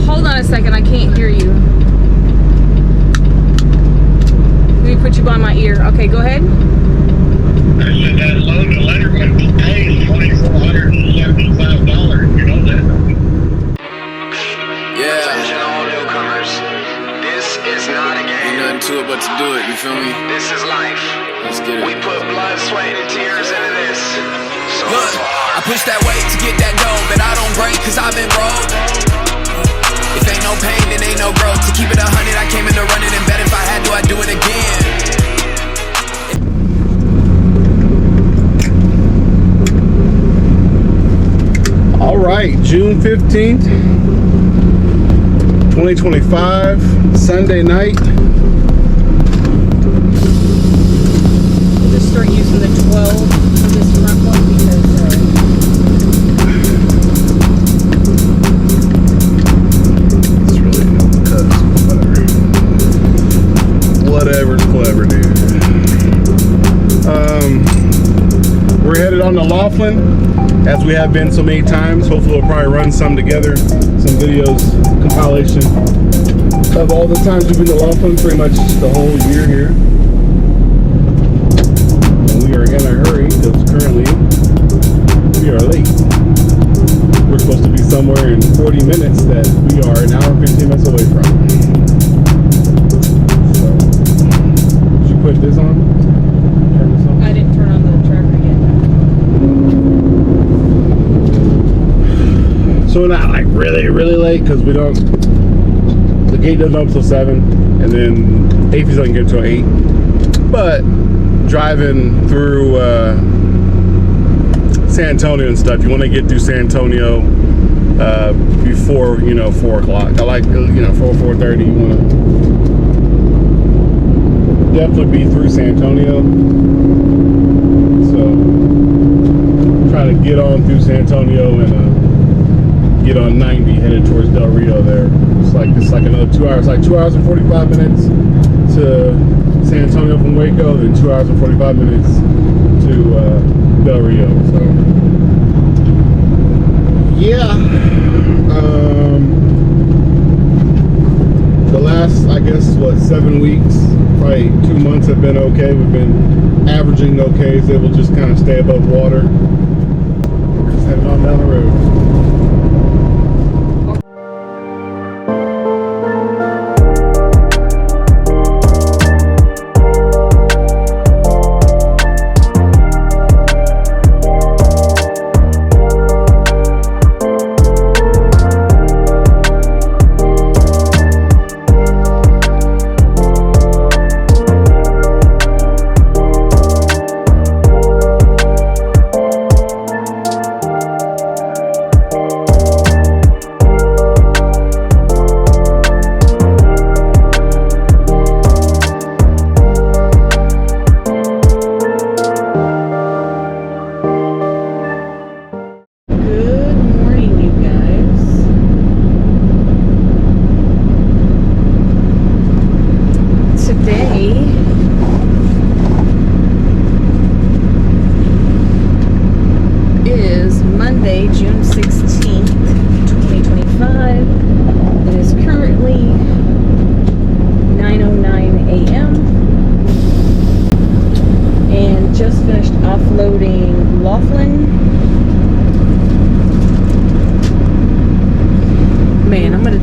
Hold on a second, I can't hear you. Let me put you by my ear. Okay, go ahead. I said that load of Letterman today is $2,475. You know that? Yeah. Attention all newcomers. This is not a game. Ain't nothing to it but to do it, you feel me? This is life. Let's get it. We put blood, sweat, and tears into this. So look, I push that weight to get that dough, but I don't break cause I've been broke. If ain't no pain, then ain't no growth. To keep it 100, I came into running and bet if I had to, I'd do it again. All right, June 15th, 2025, Sunday night. We'll just start using the 12 for this front one because it's really no cuts, whatever's clever, dude. We're headed on to Laughlin, as we have been so many times. Hopefully we'll probably run some together, some videos, compilation of all the times we've been to Laughlin, pretty much the whole year here. And we are in a hurry because currently we are late. We're supposed to be somewhere in 40 minutes that we are an hour and 15 minutes away from. So, did you put this on? Turn this on? I didn't turn on the tracker yet. So we're not like really late because we don't. The gate doesn't open till 7, and then AFES doesn't get till 8. But driving through San Antonio and stuff, you want to get through San Antonio before 4 o'clock. I like 4:30. You want to definitely be through San Antonio. So try to get on through San Antonio and get on 90 headed towards Del Rio there. It's like another 2 hours. It's like 2 hours and 45 minutes to San Antonio from Waco, then 2 hours and 45 minutes to Del Rio. So yeah, the last, I guess, 7 weeks, probably 2 months have been okay. We've been averaging okay, so able to just kind of stay above water. We're just heading on down the road.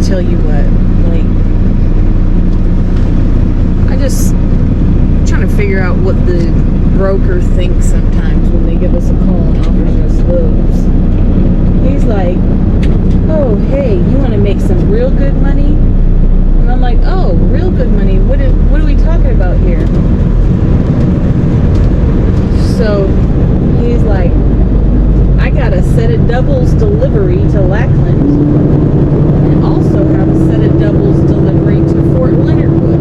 Tell you what, like, I just trying to figure out what the broker thinks sometimes when they give us a call and offering us loads. He's like, oh, hey, you want to make some real good money? And I'm like, oh, real good money? What are we talking about here? So he's like, I got a set of doubles delivery to Lackland. Also have a set of doubles delivery to Fort Leonard Wood.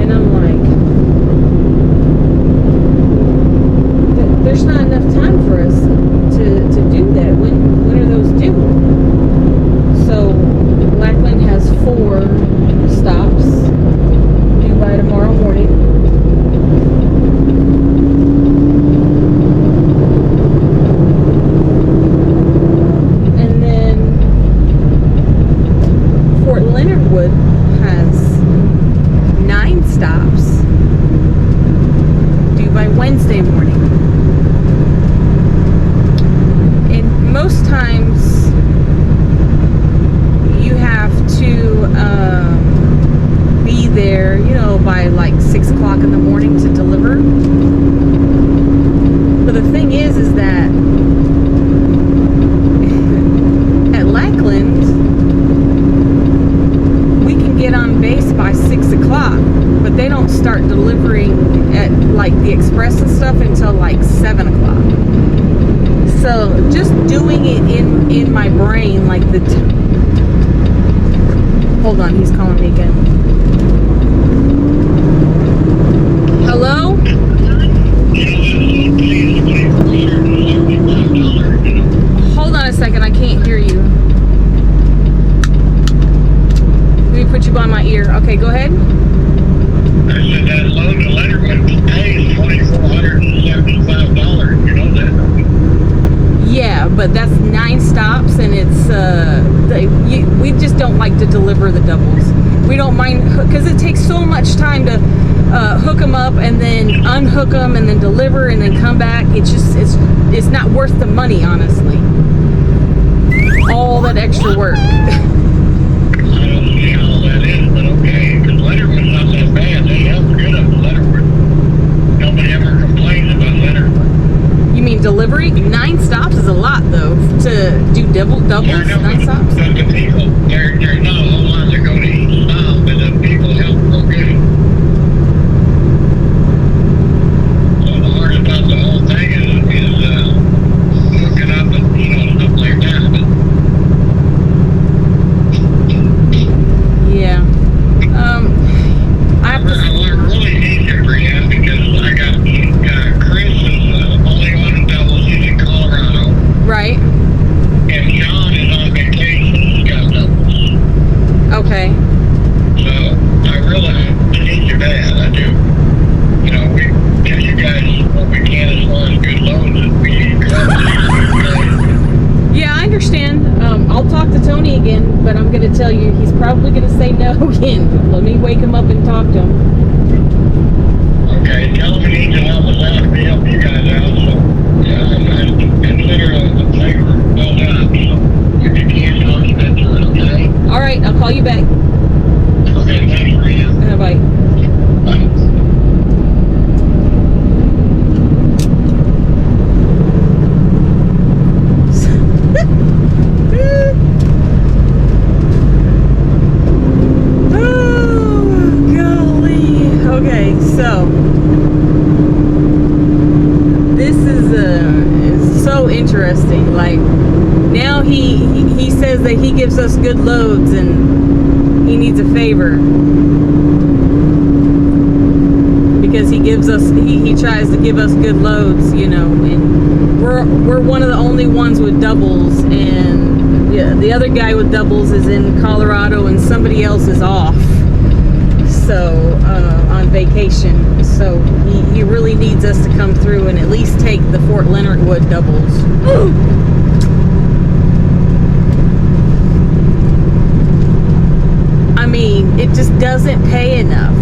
And I'm like, there's not enough time for us to do that. When are those due? So Lackland has 4 stops due by tomorrow morning. in my brain, like the hold on, he's calling me again. Hello? Hold on a second, I can't hear you. Let me put you by my ear. Okay, go ahead. I said that load to Letterman pays $2,475. You know that? Yeah, but that's 9 stops, and it's we just don't like to deliver the doubles. We don't mind because it takes so much time to hook them up and then unhook them and then deliver and then come back. It's just it's not worth the money, honestly. All that extra work. I don't see how that is, but okay. Because Letterman's not that bad. They have good up Letterman. Nobody ever complains about Letterman. You mean delivery? 9 stops is a lot, though, to do doubles. 9 stops. But the people, there's not a whole lot that go to each stop, but the people help real good. So the hardest part of the whole thing is hooking up and stuff like that. But Yeah. I have to. I work really easy for you because I got Chris is the only one who doubles. He's in Colorado. Right. And John is on vacation. He's got doubles. Okay. So I really need you bad. I do. We give you guys what we can as far as good loads that we Yeah, I understand. I'll talk to Tony again, but I'm going to tell you he's probably going to say no again. Let me wake him up and talk to him. Okay, tell him he needs to help us out. We help you guys out. So yeah, I consider a favor well done. So if you can, I'll get to it. Okay. All right, I'll call you back. Okay, thanks, Maria. Bye. Bye. Interesting. Like now he says that he gives us good loads and he needs a favor because he gives us he tries to give us good loads, and we're one of the only ones with doubles, and the other guy with doubles is in Colorado and somebody else is off, so on vacation, so he really needs us to come through and at least take the Fort Leonard Wood doubles. I mean, it just doesn't pay enough.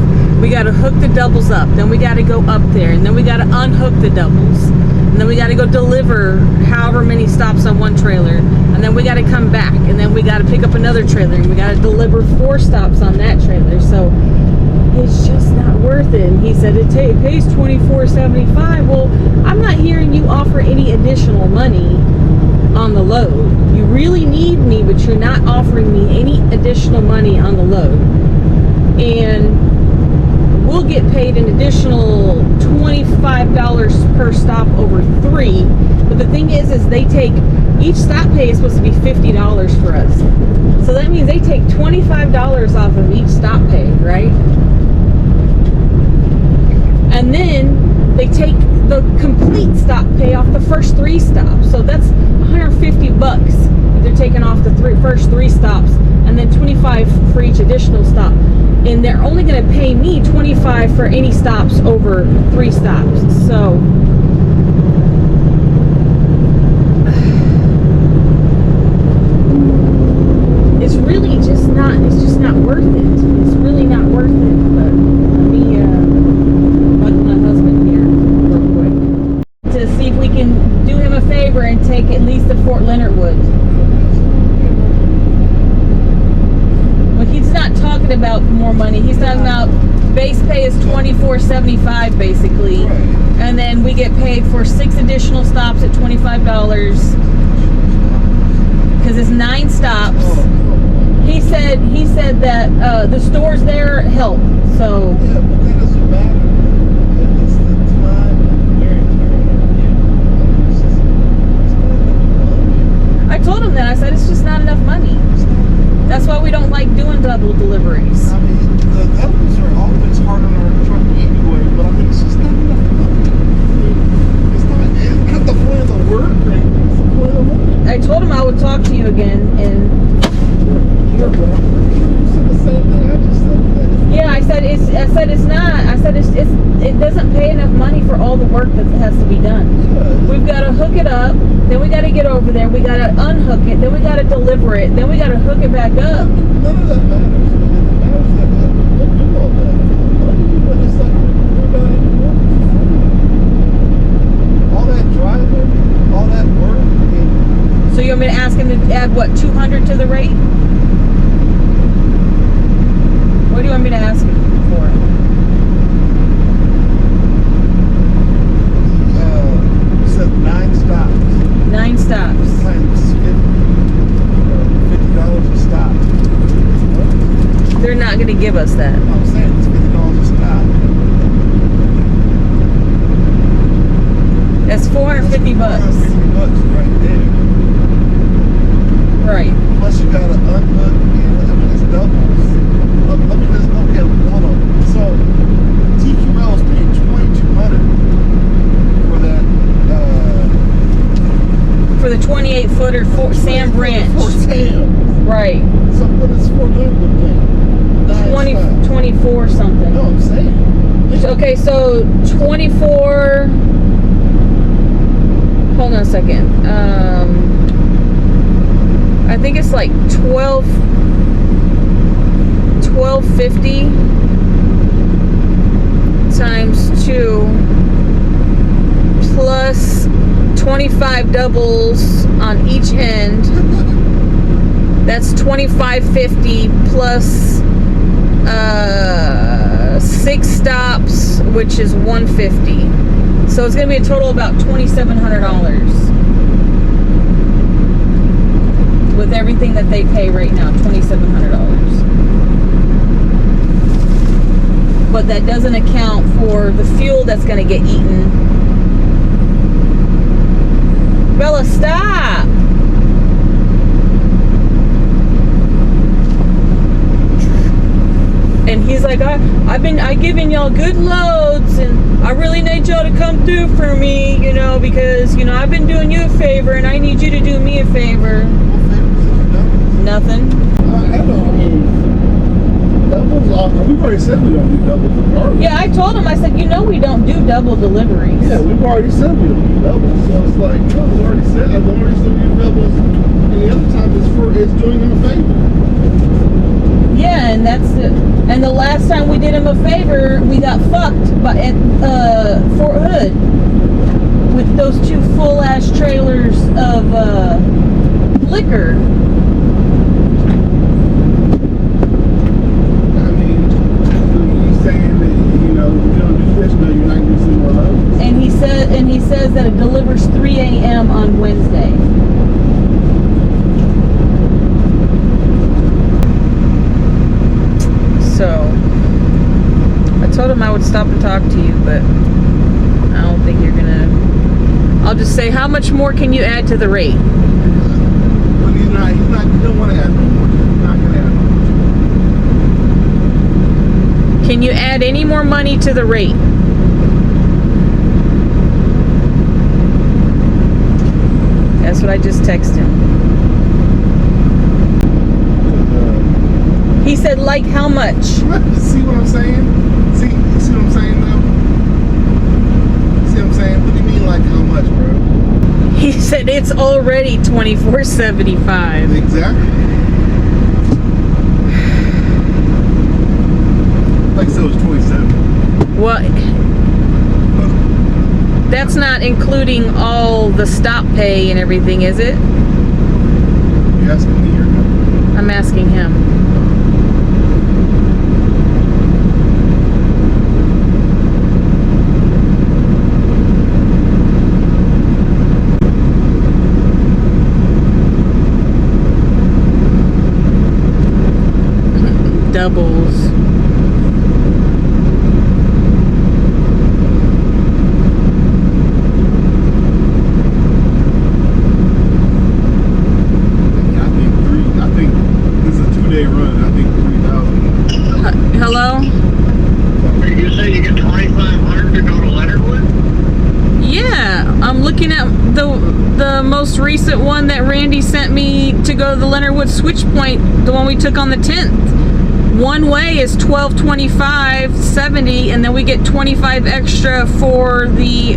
We got to hook the doubles up, then we got to go up there, and then we got to unhook the doubles, and then we got to go deliver however many stops on one trailer, and then we got to come back, and then we got to pick up another trailer, and we got to deliver 4 stops on that trailer. So it's just not worth it. And he said it pays $24.75. Well, I'm not hearing you offer any additional money on the load. You really need me, but you're not offering me any additional money on the load. And we'll get paid an additional $25 per stop over 3. But the thing is they take, each stop pay is supposed to be $50 for us. So that means they take $25 off of each stop pay, right? And then they take the complete stop pay off the first 3 stops. So that's $150 that they're taking off the first 3 stops, and then $25 for each additional stop. And they're only going to pay me $25 for any stops over 3 stops. So it's really just not. It's just not worth it. It's really not worth it. But let me bug my husband here real quick to see if we can do him a favor and take at least the Fort Leonard Wood. Well, he's not talking about more money. He's talking about base pay is $24.75 basically, and then we get paid for 6 additional stops at $25 because it's 9 stops. He said that the stores there help. So. Yeah, but that doesn't matter. It's the time and wear and tear on you. I told him that. I double deliveries. I mean, the doubles are always hard on our truck anyway, but I mean, it's just not enough money. It's not the point of the work, right? It's the point of the work. I told him I would talk to you again, and You said the same thing I just said. yeah, I said it's not. I said it doesn't pay enough money for all the work that has to be done. Yeah. We've got to hook it up, then we got to get over there, we got to unhook it, then we got to deliver it, then we got to hook it back up. None of that matters, man. It matters that we'll do all that for the money, but it's like we're not even working for free. All that driving, all that work, and So you want me to ask him to add what, 200 to the rate? What do you want me to ask him for? you said 9 stops. 9 stops. Times $50 a stop. They're not going to give us that. I'm saying it's $50 a stop. That's 450 bucks. $450 right there. Right. Plus you gotta unhook, I mean it's doubles. Let me just, okay, hold on. So TQL is paying $2,200 for that For the 28 footer for Sam Branch. For Sam. Right. So what is $400 paying? 24 something. No, I'm saying. Okay, so 24. Hold on a second. I think it's like 1250 times 2 plus 25 doubles on each end. That's 2550 plus 6 stops, which is 150. So it's going to be a total of about $2,700 with everything that they pay right now. $2,700. But that doesn't account for the fuel that's going to get eaten. Bella, stop! And he's like, I giving y'all good loads, and I really need y'all to come through for me, you know, because, you know, I've been doing you a favor, and I need you to do me a favor. What favors have you done? Nothing. I mean, doubles off. We've already said we don't do doubles regardless. Yeah, I told him, I said, you know we don't do double deliveries. Yeah, we've already said we don't do doubles, so it's like, no, we already said I've already said we do doubles, and the other time it's doing them a favor. Yeah, and and the last time we did him a favor, we got fucked at Fort Hood with those 2 full-ass trailers of liquor. I mean, he's saying that, you know, if you don't do this, no, you're not going to see more loads. And he says that it delivers 3 a.m. on Wednesday. So I told him I would stop and talk to you, but I don't think you're gonna. I'll just say, how much more can you add to the rate? But he don't want to add no more. He's not going to add no more. Can you add any more money to the rate? That's what I just texted him. He said, like how much? See what I'm saying? See what I'm saying, though? See what I'm saying? What do you mean, like how much, bro? He said it's already $24.75. Exactly. Like so it's 27. Well, that's not including all the stop pay and everything, is it? You asking me or no? I'm asking him. Doubles. I think this is a 2-day run. say you get 2,500 to go to Leonardwood? Yeah, I'm looking at the most recent one that Randy sent me to go to the Leonardwood switch point, the one we took on the 10th. One way is $12.25.70, and then we get 25 extra for the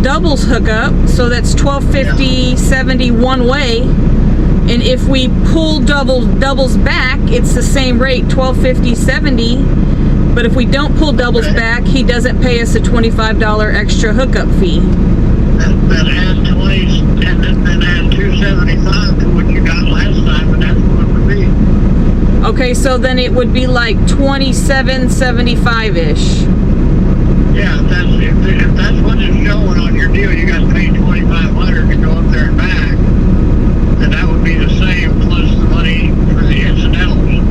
doubles hookup, so that's $12.50.70 one way. And if we pull doubles back, it's the same rate, $12.50.70. But if we don't pull doubles back, he doesn't pay us a $25 extra hookup fee. Then add 20, and then add 275 to what you got last time, and that's what it would be. Okay, so then it would be like $27.75-ish. Yeah, if that's what it's showing on your deal, you got to pay 2,500 to go up there and back, and that would be the same plus the money for the incidentals.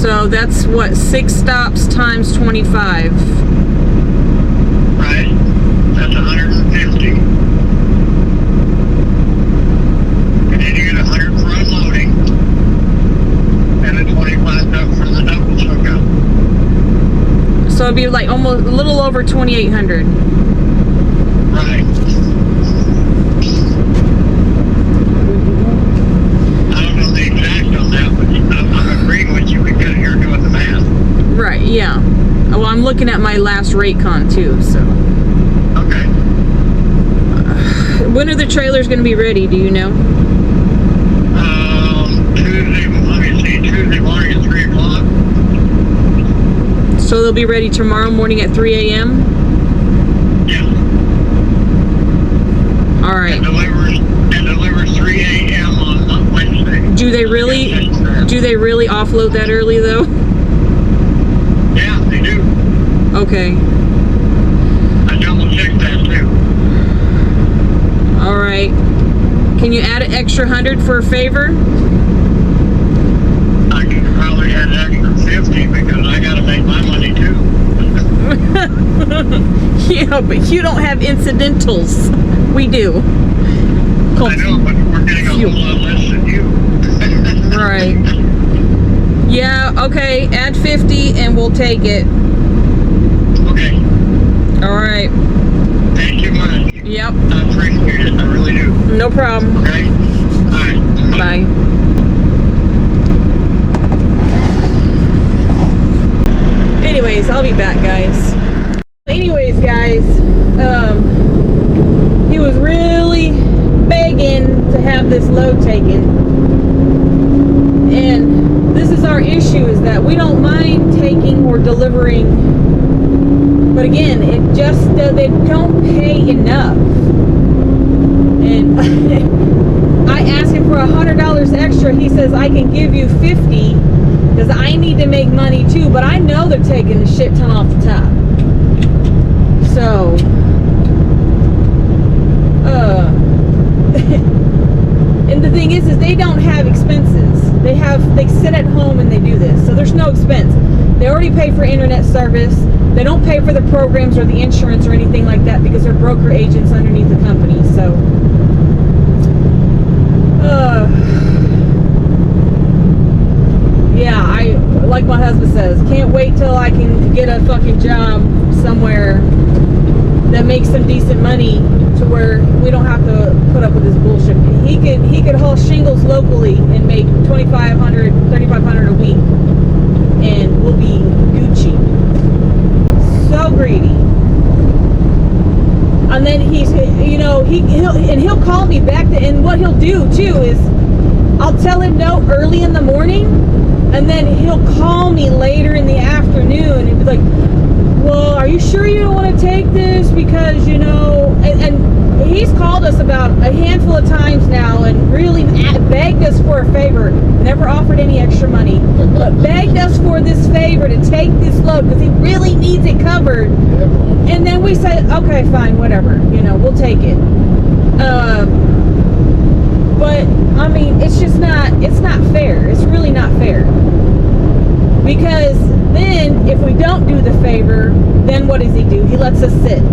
So that's what, 6 stops times 25. Right? That's 150. And then you get 100 for unloading, and then 25 for the doubles hookup. So it'd be like almost a little over 2,800. Right. I don't know the exact on that, but I'm agreeing with you because you're doing the math. Right, yeah. Well, I'm looking at my last rate con too, so. Okay. When are the trailers going to be ready, do you know? Tuesday morning at 3 o'clock. So they'll be ready tomorrow morning at 3 a.m.? Yeah. All right. And delivers 3 a.m. on Wednesday. Do they really offload that early though? Yeah, they do. Okay. I double checked that too. All right. Can you add an extra 100 for a favor? I could probably add an extra 50 because I got to make my money too. Yeah, but you don't have incidentals. We do. I know, but we're getting a whole lot less than you. Right. Yeah, okay, add 50 and we'll take it. Okay. All right. Thank you much. Yep. I appreciate it. I really do. No problem. Okay? All right. Bye. Anyways, I'll be back, guys. Anyways, guys, he was really begging to have this load taken. And this is our issue, is that we don't mind taking or delivering, but again, it just, they don't pay enough. And I asked him for $100 extra. He says, I can give you 50 because I need to make money too, but I know they're taking a shit ton off the top. So, and the thing is they don't have expenses. They sit at home and they do this. So there's no expense. They already pay for internet service. They don't pay for the programs or the insurance or anything like that because they're broker agents underneath the company. So, yeah, I, like my husband says, can't wait till I can get a fucking job somewhere that makes some decent money to where we don't have to put up with this bullshit. He could haul shingles locally and make $2,500, $3,500 a week, and we'll be Gucci. So greedy. And then he's, you know, he'll call me back, and what he'll do too is I'll tell him no early in the morning, and then he'll call me later in the afternoon and be like, well, are you sure you don't want to take this? Because, you know, and he's called us about a handful of times now and really begged us for a favor. Never offered any extra money, but begged us for this favor to take this load because he really needs it covered. And then we say, okay, fine, whatever, you know, we'll take it. But I mean, it's not fair. It's really not fair. Because then if we don't do the favor, then what does he do? He lets us sit.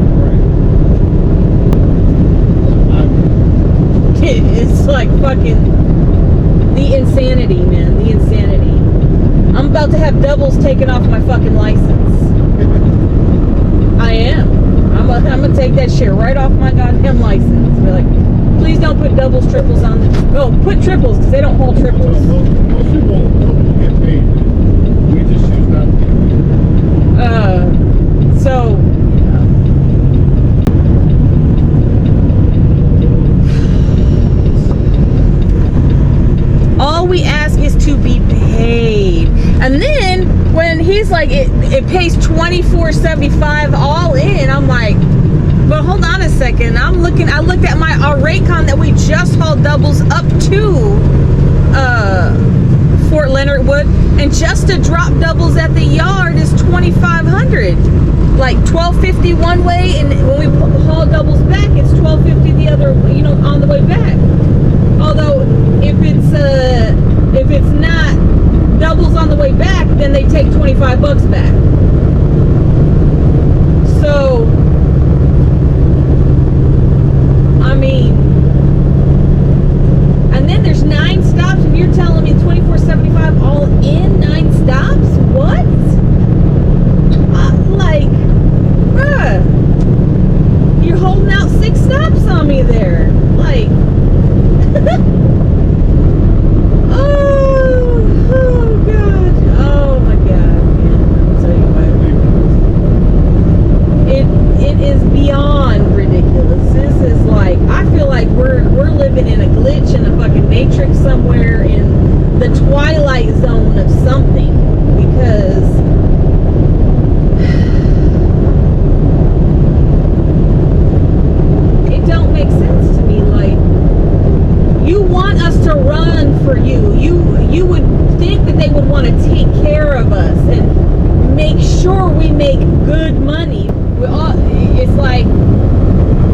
It's like fucking the insanity, man. The insanity. I'm about to have doubles taken off my fucking license. I am. I'm gonna take that shit right off my goddamn license. Be like, please don't put doubles, triples on. Oh, put triples because they don't hold triples. Most people get paid. We just choose not to. So. All we ask is to be paid. And then when he's like, it pays $24.75 all in, I'm like, but hold on a second. I looked at my Raycon that we just hauled doubles up to Fort Leonard Wood, and just to drop doubles at the yard is $2,500. Like $1,250 one way, and when we haul doubles back, it's $1,250 the other, on the way back. Although if it's not doubles on the way back, then they take $25 back. So, I mean, and then there's 9 stops, and you're telling me $24.75 all in 9 stops? What? Like, bruh, you're holding out 6 stops on me there. Like, oh God, oh my God, man. I'll tell you what, it is beyond ridiculous. This is like, I feel like we're living in a glitch in a fucking matrix somewhere in the twilight zone of something, because it don't make sense to me. Like, you want us to run for you. You would think that they would want to take care of us and make sure we make good money. It's like,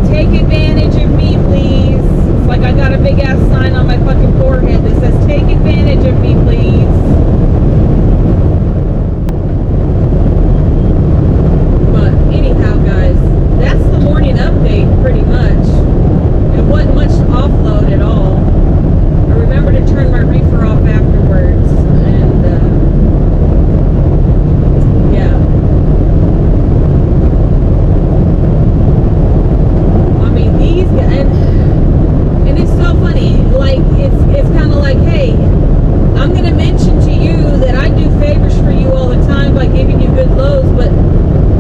take advantage of me, please. It's like I got a big ass sign on my fucking forehead that says, take advantage of me, please. But anyhow, guys, that's the morning update pretty much. It wasn't much to offload at all. I remember to turn my reefer off afterwards, and yeah. I mean, these guys, and it's so funny. Like, it's kind of like, hey, I'm gonna mention to you that I do favors for you all the time by giving you good loads, but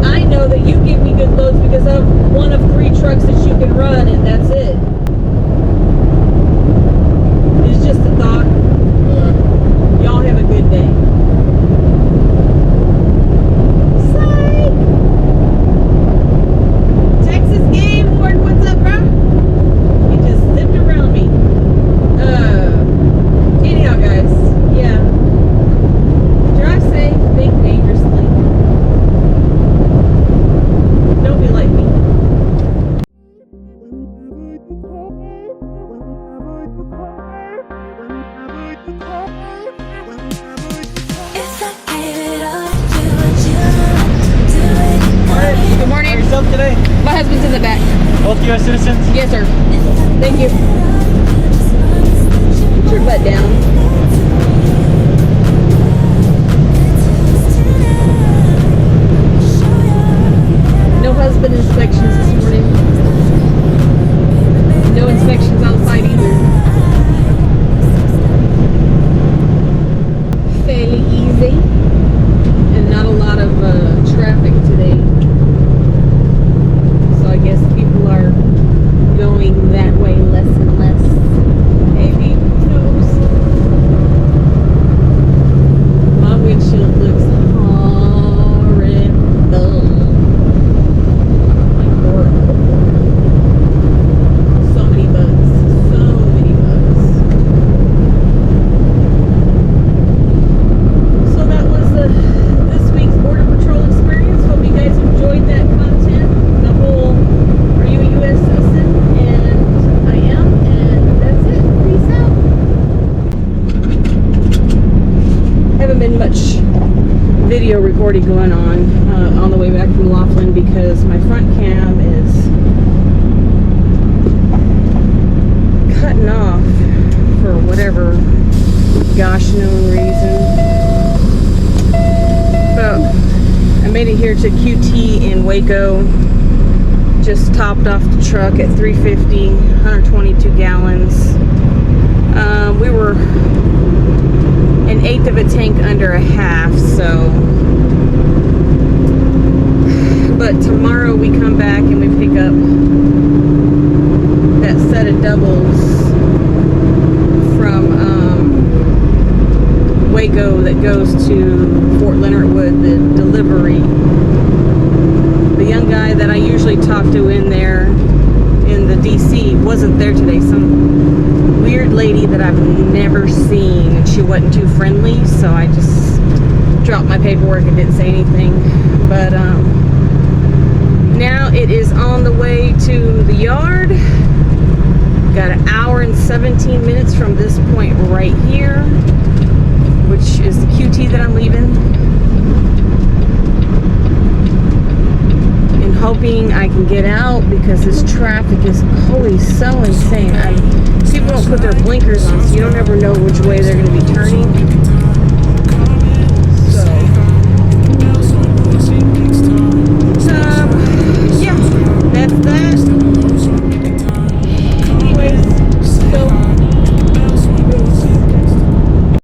I know that you give me good loads because of one of 3 trucks that you can run, and that's it. It's just a thought. Y'all have a good day. Psych! Texas Game Ward, what's up, bro? He just zipped around me. Anyhow, guys, yeah. Drive safe, think dangerously. Don't be like me. Good morning. Yourself today? My husband's in the back. Both U.S. citizens? Yes, sir. Thank you. Put your butt down. No husband inspections this morning. No inspections outside either. Fairly easy. And not a lot of traffic today. So I guess people are going that way less and less. Maybe, who knows? My windshield looks horrible. Like horrible. So many bugs. So many bugs. So that was this week's Border Patrol experience. Hope you guys enjoyed that content. The whole, are you a U.S. citizen? And I am, and that's it. Peace out. Haven't been much video recording going on the way back from Laughlin because my front cam is cutting off for whatever gosh known reason. I made it here to QT in Waco. Just topped off the truck at 350, 122 gallons. We were an eighth of a tank under a half, so. But tomorrow we come back and we pick up that set of doubles from Waco that goes to Fort Leonard Wood, the delivery. The young guy that I usually talk to in there in the DC wasn't there today. Some weird lady that I've never seen, and she wasn't too friendly, so I just dropped my paperwork and didn't say anything. But now it is on the way to the yard. Got an hour and 17 minutes from this point right here, which is the QT that I'm leaving. And hoping I can get out because this traffic is always so insane. People don't put their blinkers on, so you don't ever know which way they're going to be turning.